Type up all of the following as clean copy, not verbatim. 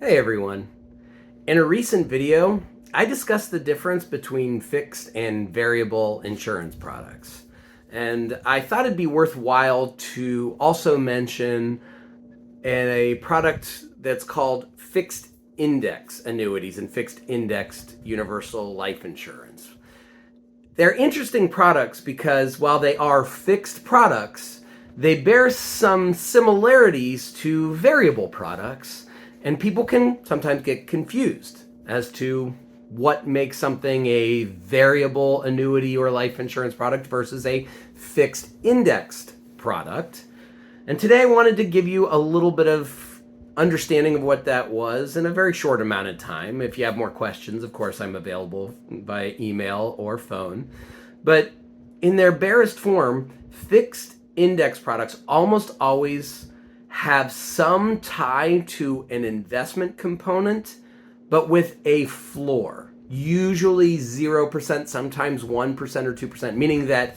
Hey everyone. In a recent video, I discussed the difference between fixed and variable insurance products. And I thought it'd be worthwhile to also mention a product that's called fixed index annuities and fixed indexed universal life insurance. They're interesting products because while they are fixed products, they bear some similarities to variable products, and people can sometimes get confused as to what makes something a variable annuity or life insurance product versus a fixed indexed product. And today I wanted to give you a little bit of understanding of what that was in a very short amount of time. If you have more questions, of course, I'm available by email or phone. But in their barest form, fixed index products almost always have some tie to an investment component, but with a floor, usually 0%, sometimes 1% or 2%, meaning that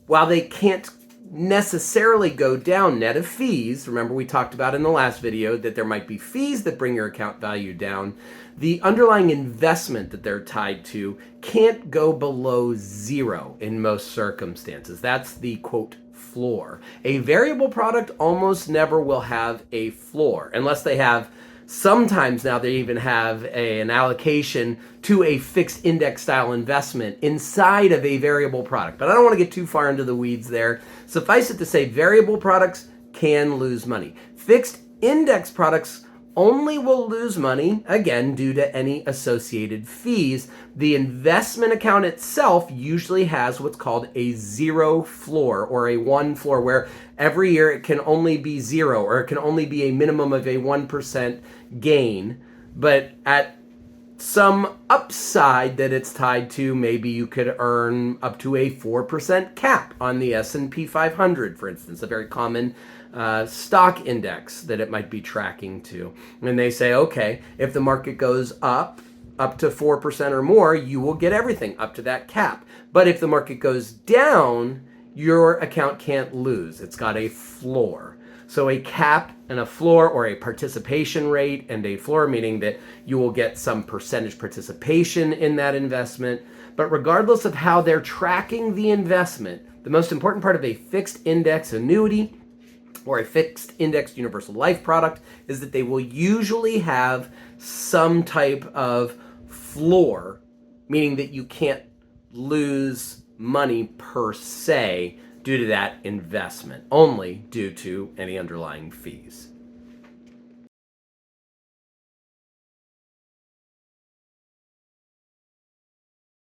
while they can't necessarily go down net of fees, remember we talked about in the last video that there might be fees that bring your account value down, the underlying investment that they're tied to can't go below zero in most circumstances. That's the quote floor. A variable product almost never will have a floor unless they have. Sometimes now they even have an allocation to a fixed index style investment inside of a variable product. But I don't want to get too far into the weeds there. Suffice it to say, variable products can lose money. Fixed index products only will lose money, again, due to any associated fees. The investment account itself usually has what's called a zero floor or a one floor, where every year it can only be zero or it can only be a minimum of a 1% gain. But at some upside that it's tied to, maybe you could earn up to a 4% cap on the S&P 500, for instance, a very common stock index that it might be tracking to. And they say, okay, if the market goes up to 4% or more, you will get everything up to that cap. But if the market goes down, your account can't lose. It's got a floor. So a cap and a floor, or a participation rate and a floor, meaning that you will get some percentage participation in that investment. But regardless of how they're tracking the investment, the most important part of a fixed index annuity or a fixed index universal life product is that they will usually have some type of floor, meaning that you can't lose money per se due to that investment, only due to any underlying fees.